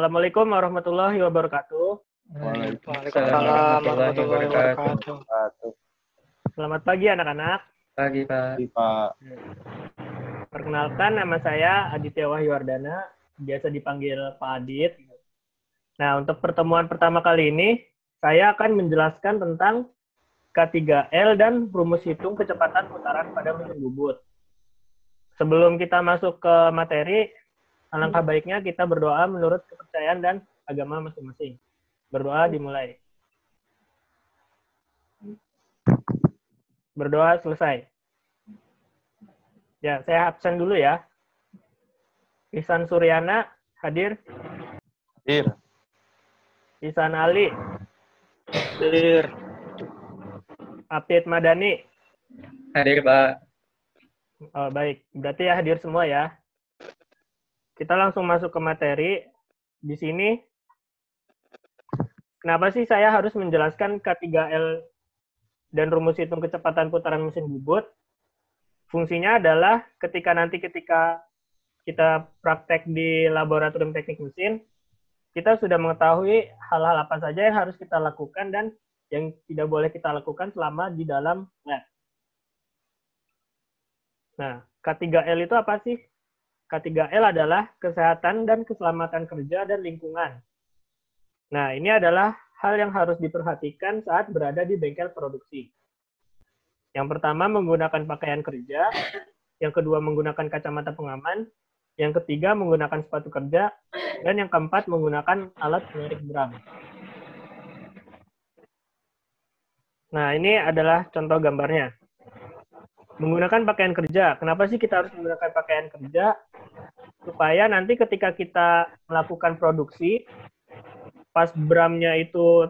Assalamualaikum warahmatullahi wabarakatuh. Waalaikumsalam warahmatullahi wabarakatuh. Selamat pagi anak-anak. Pagi, Pak. Pak. Perkenalkan, nama saya Aditya Wahyuwardana, biasa dipanggil Pak Adit. Nah, untuk pertemuan pertama kali ini, saya akan menjelaskan tentang K3L dan rumus hitung kecepatan putaran pada mesin bubut. Sebelum kita masuk ke materi, alangkah baiknya kita berdoa menurut kepercayaan dan agama masing-masing. Berdoa dimulai. Berdoa selesai. Ya, saya absen dulu ya. Ihsan Suryana, hadir. Hadir. Ihsan Ali. Hadir. Apit Madani. Hadir, Pak. Oh, baik, berarti ya hadir semua ya. Kita langsung masuk ke materi. Di sini, kenapa sih saya harus menjelaskan K3L dan rumus hitung kecepatan putaran mesin bubut? Fungsinya adalah ketika kita praktek di laboratorium teknik mesin, kita sudah mengetahui hal-hal apa saja yang harus kita lakukan dan yang tidak boleh kita lakukan selama di dalam lab. Nah, K3L itu apa sih? K3L adalah kesehatan dan keselamatan kerja dan lingkungan. Nah, ini adalah hal yang harus diperhatikan saat berada di bengkel produksi. Yang pertama, menggunakan pakaian kerja. Yang kedua, menggunakan kacamata pengaman. Yang ketiga, menggunakan sepatu kerja. Dan yang keempat, menggunakan alat penarik drum. Nah, ini adalah contoh gambarnya. Menggunakan pakaian kerja. Kenapa sih kita harus menggunakan pakaian kerja? Supaya nanti ketika kita melakukan produksi, pas bramnya itu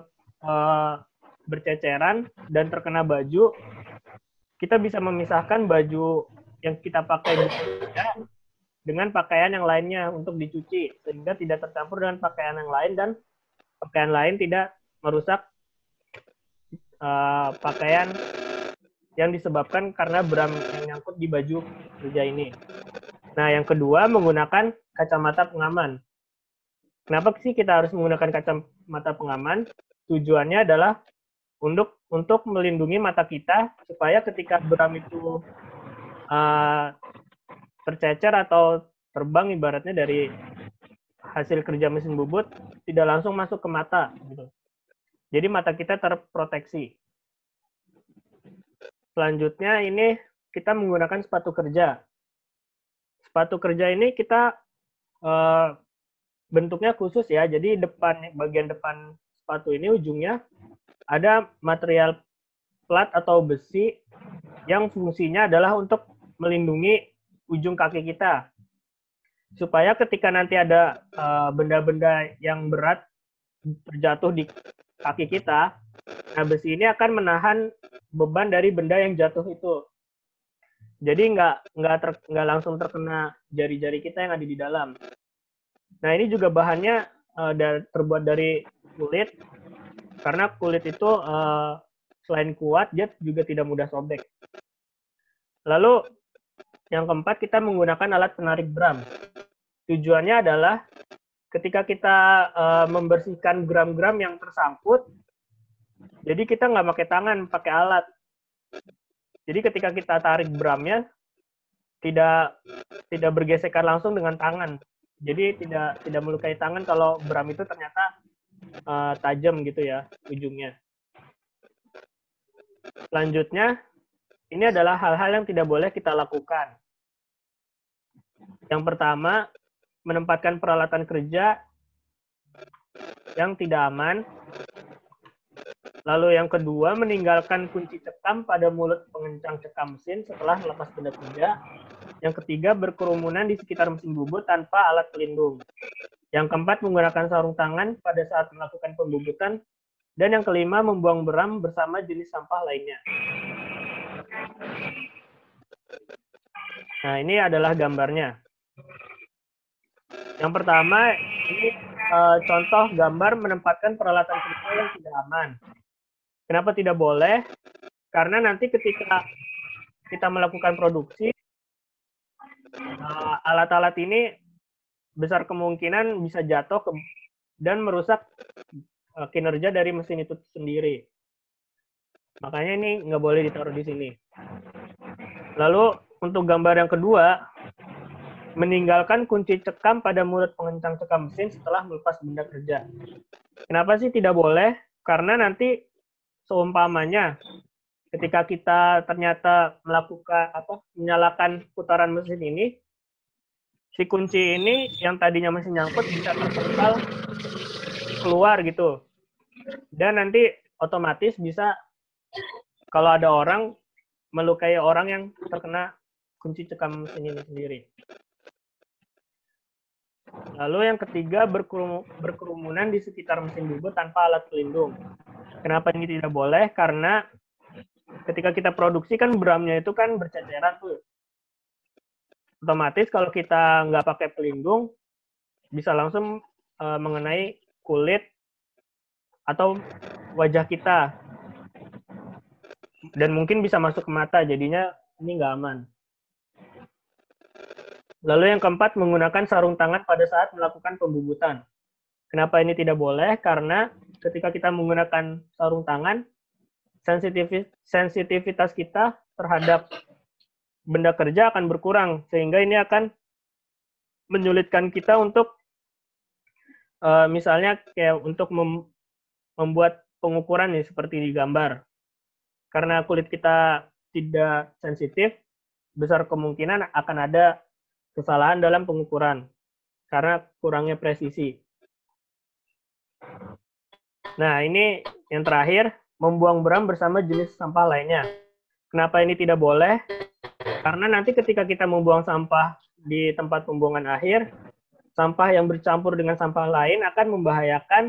berceceran dan terkena baju, kita bisa memisahkan baju yang kita pakai dengan pakaian yang lainnya untuk dicuci, sehingga tidak tercampur dengan pakaian yang lain dan pakaian lain tidak merusak pakaian yang disebabkan karena bram yang nyangkut di baju kerja ini. Nah, yang kedua, menggunakan kacamata pengaman. Kenapa sih kita harus menggunakan kacamata pengaman? Tujuannya adalah untuk melindungi mata kita supaya ketika bram itu tercecer atau terbang ibaratnya dari hasil kerja mesin bubut tidak langsung masuk ke mata gitu. Jadi mata kita terproteksi. Selanjutnya ini kita menggunakan sepatu kerja. Sepatu kerja ini kita bentuknya khusus ya. Jadi bagian depan sepatu ini ujungnya ada material plat atau besi yang fungsinya adalah untuk melindungi ujung kaki kita. Supaya ketika nanti ada benda-benda yang berat terjatuh di kaki kita, nah besi ini akan menahan beban dari benda yang jatuh itu. Jadi nggak langsung terkena jari-jari kita yang ada di dalam. Nah, ini juga bahannya terbuat dari kulit, karena kulit itu selain kuat, dia juga tidak mudah sobek. Lalu, yang keempat, kita menggunakan alat penarik drum. Tujuannya adalah ketika kita membersihkan gram-gram yang tersangkut, jadi kita nggak pakai tangan, pakai alat. Jadi ketika kita tarik drumnya, tidak bergesekan langsung dengan tangan. Jadi tidak melukai tangan kalau drum itu ternyata tajam gitu ya ujungnya. Selanjutnya, ini adalah hal-hal yang tidak boleh kita lakukan. Yang pertama, menempatkan peralatan kerja yang tidak aman. Lalu yang kedua, meninggalkan kunci cekam pada mulut pengencang cekam mesin setelah melepas benda kerja. Yang ketiga, berkerumunan di sekitar mesin bubut tanpa alat pelindung. Yang keempat, menggunakan sarung tangan pada saat melakukan pembubutan. Dan yang kelima, membuang beram bersama jenis sampah lainnya. Nah, ini adalah gambarnya. Yang pertama, ini contoh gambar menempatkan peralatan kerja yang tidak aman. Kenapa tidak boleh? Karena nanti ketika kita melakukan produksi, alat-alat ini besar kemungkinan bisa jatuh dan merusak kinerja dari mesin itu sendiri. Makanya ini nggak boleh ditaruh di sini. Lalu untuk gambar yang kedua, meninggalkan kunci cekam pada mulut pengencang cekam mesin setelah melepas benda kerja. Kenapa sih tidak boleh? Karena nanti seumpamanya ketika kita ternyata menyalakan putaran mesin ini, si kunci ini yang tadinya masih nyangkut bisa terpental keluar gitu. Dan nanti otomatis bisa kalau ada orang melukai orang yang terkena kunci cekam mesin ini sendiri. Lalu yang ketiga, berkerumunan di sekitar mesin bubut tanpa alat pelindung. Kenapa ini tidak boleh? Karena ketika kita produksi kan bramnya itu kan berceceran tuh. Otomatis kalau kita nggak pakai pelindung, bisa langsung mengenai kulit atau wajah kita. Dan mungkin bisa masuk ke mata, jadinya ini nggak aman. Lalu yang keempat, menggunakan sarung tangan pada saat melakukan pembubutan. Kenapa ini tidak boleh? Karena ketika kita menggunakan sarung tangan, sensitivitas kita terhadap benda kerja akan berkurang, sehingga ini akan menyulitkan kita untuk misalnya kayak untuk membuat pengukuran nih seperti di gambar. Karena kulit kita tidak sensitif, besar kemungkinan akan ada kesalahan dalam pengukuran karena kurangnya presisi. Nah, ini yang terakhir, membuang bram bersama jenis sampah lainnya. Kenapa ini tidak boleh? Karena nanti ketika kita membuang sampah di tempat pembuangan akhir, sampah yang bercampur dengan sampah lain akan membahayakan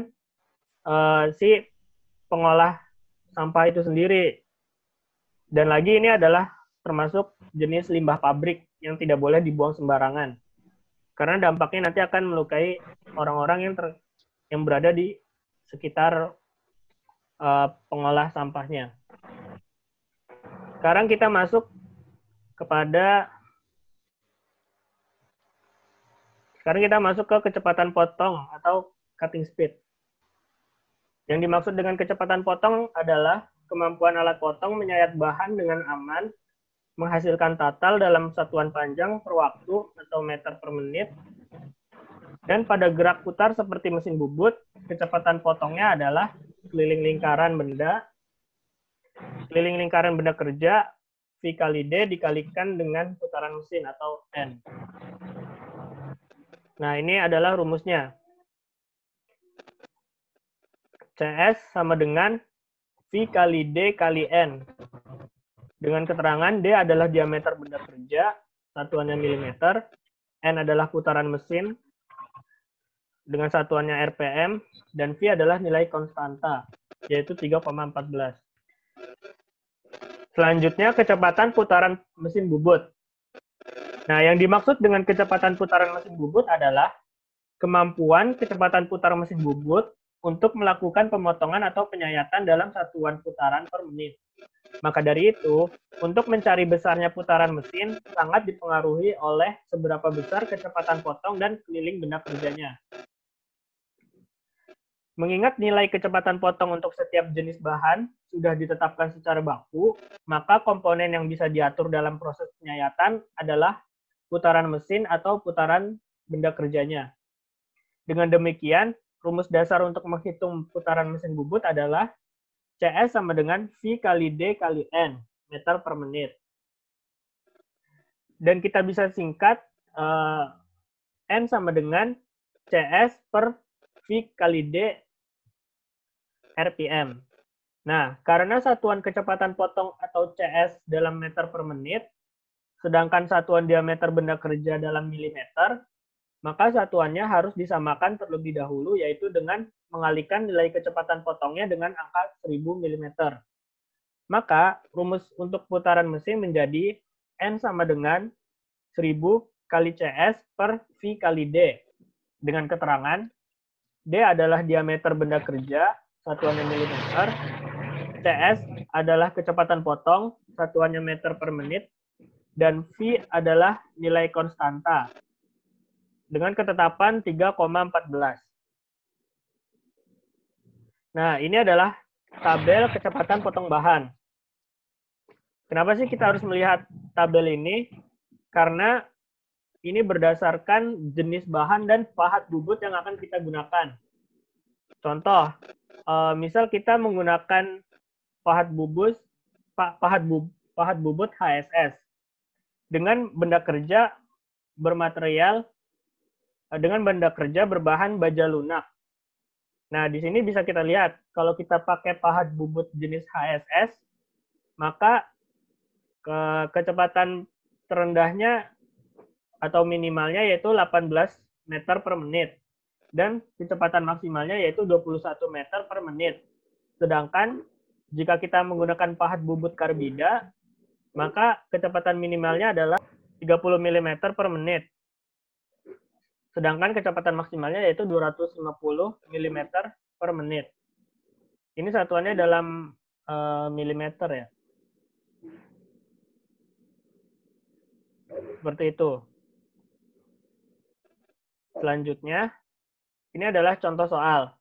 si pengolah sampah itu sendiri. Dan lagi ini adalah termasuk jenis limbah pabrik yang tidak boleh dibuang sembarangan. Karena dampaknya nanti akan melukai orang-orang yang berada di sekitar pengolah sampahnya. Sekarang kita masuk ke kecepatan potong atau cutting speed. Yang dimaksud dengan kecepatan potong adalah kemampuan alat potong menyayat bahan dengan aman, menghasilkan tatal dalam satuan panjang per waktu atau meter per menit, dan pada gerak putar seperti mesin bubut, kecepatan potongnya adalah keliling lingkaran benda kerja, V kali D dikalikan dengan putaran mesin atau N. Nah, ini adalah rumusnya. CS sama dengan V kali D kali N. Dengan keterangan D adalah diameter benda kerja, satuannya milimeter, N adalah putaran mesin, dengan satuannya RPM, dan V adalah nilai konstanta, yaitu 3,14. Selanjutnya, kecepatan putaran mesin bubut. Nah, yang dimaksud dengan kecepatan putaran mesin bubut adalah kemampuan kecepatan putar mesin bubut untuk melakukan pemotongan atau penyayatan dalam satuan putaran per menit. Maka dari itu, untuk mencari besarnya putaran mesin sangat dipengaruhi oleh seberapa besar kecepatan potong dan keliling benda kerjanya. Mengingat nilai kecepatan potong untuk setiap jenis bahan sudah ditetapkan secara baku, maka komponen yang bisa diatur dalam proses penyayatan adalah putaran mesin atau putaran benda kerjanya. Dengan demikian, rumus dasar untuk menghitung putaran mesin bubut adalah CS sama dengan V kali D kali N, meter per menit. Dan kita bisa singkat N sama dengan CS per V kali D RPM. Nah, karena satuan kecepatan potong atau CS dalam meter per menit, sedangkan satuan diameter benda kerja dalam milimeter, maka satuannya harus disamakan terlebih dahulu, yaitu dengan mengalihkan nilai kecepatan potongnya dengan angka 1000 mm. Maka rumus untuk putaran mesin menjadi N sama dengan 1000 kali CS per V kali D. Dengan keterangan, D adalah diameter benda kerja, satuannya milimeter, CS adalah kecepatan potong, satuannya meter per menit, dan V adalah nilai konstanta. dengan ketetapan 3,14. Nah, ini adalah tabel kecepatan potong bahan. Kenapa sih kita harus melihat tabel ini? Karena ini berdasarkan jenis bahan dan pahat bubut yang akan kita gunakan. Contoh, misal kita menggunakan pahat bubut HSS dengan benda kerja berbahan baja lunak. Nah, di sini bisa kita lihat, kalau kita pakai pahat bubut jenis HSS, maka kecepatan terendahnya atau minimalnya yaitu 18 meter per menit. Dan kecepatan maksimalnya yaitu 21 meter per menit. Sedangkan, jika kita menggunakan pahat bubut karbida, maka kecepatan minimalnya adalah 30 mm per menit. Sedangkan kecepatan maksimalnya yaitu 250 mm per menit. Ini satuannya dalam milimeter ya. Seperti itu. Selanjutnya, ini adalah contoh soal.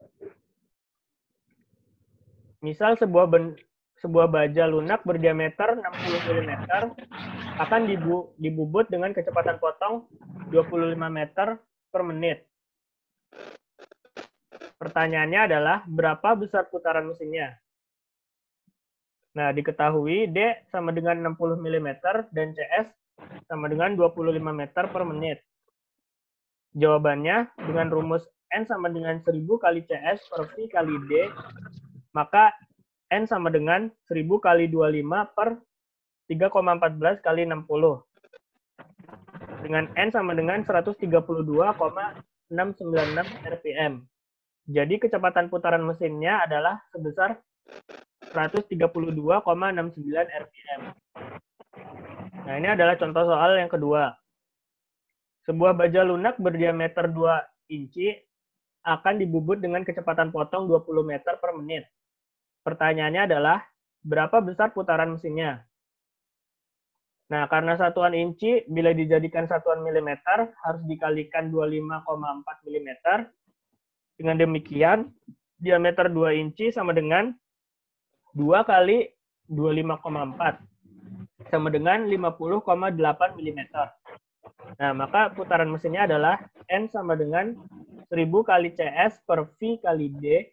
Misal sebuah baja lunak berdiameter 60 mm akan dibubut dengan kecepatan potong 25 meter per menit. Pertanyaannya adalah, berapa besar putaran mesinnya? Nah, diketahui D sama dengan 60 mm dan CS sama dengan 25 meter per menit. Jawabannya, dengan rumus N sama dengan 1000 kali CS per V kali D, maka N sama dengan 1000 kali 25 per 3,14 kali 60. Dengan N sama dengan 132,696 RPM. Jadi kecepatan putaran mesinnya adalah sebesar 132,69 RPM. Nah, ini adalah contoh soal yang kedua. Sebuah baja lunak berdiameter 2 inci akan dibubut dengan kecepatan potong 20 meter per menit. Pertanyaannya adalah, berapa besar putaran mesinnya? Nah, karena satuan inci bila dijadikan satuan milimeter harus dikalikan 25,4 mm. Dengan demikian, diameter 2 inci sama dengan 2 kali 25,4 sama dengan 50,8 mm. Nah, maka putaran mesinnya adalah N sama dengan 1000 kali CS per V kali D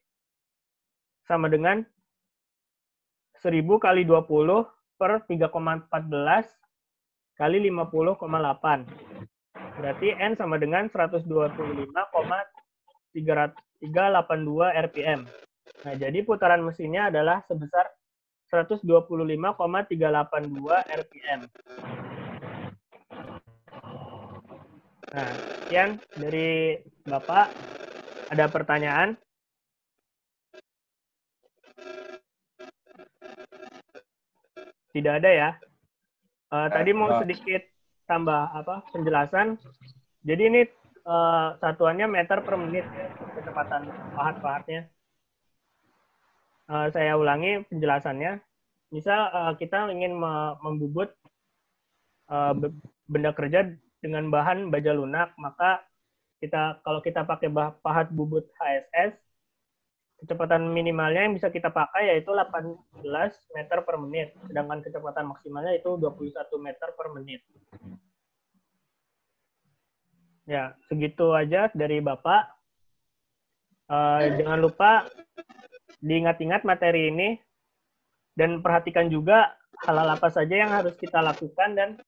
sama dengan 1000 kali 20 per 3,14 kali 50,8. Berarti N sama dengan 125,382 RPM. Nah, jadi putaran mesinnya adalah sebesar 125,382 RPM. Nah, sekian dari Bapak. Ada pertanyaan? Tidak ada ya? Tadi mau sedikit tambah penjelasan. Jadi ini satuannya meter per menit ya, kecepatan pahat-pahatnya. Saya ulangi penjelasannya. Misal kita ingin membubut benda kerja dengan bahan baja lunak, maka kalau kita pakai pahat bubut HSS, kecepatan minimalnya yang bisa kita pakai yaitu 18 meter per menit, sedangkan kecepatan maksimalnya itu 21 meter per menit. Ya, segitu aja dari Bapak. Jangan lupa diingat-ingat materi ini, dan perhatikan juga hal-hal apa saja yang harus kita lakukan dan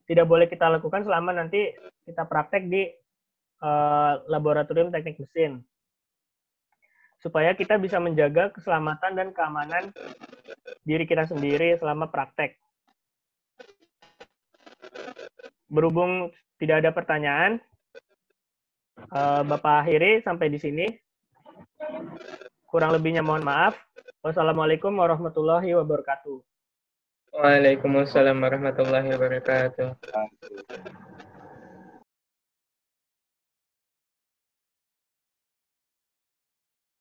tidak boleh kita lakukan selama nanti kita praktek di laboratorium teknik mesin. Supaya kita bisa menjaga keselamatan dan keamanan diri kita sendiri selama praktek. Berhubung tidak ada pertanyaan, Bapak akhiri sampai di sini. Kurang lebihnya mohon maaf. Wassalamualaikum warahmatullahi wabarakatuh. Waalaikumsalam warahmatullahi wabarakatuh.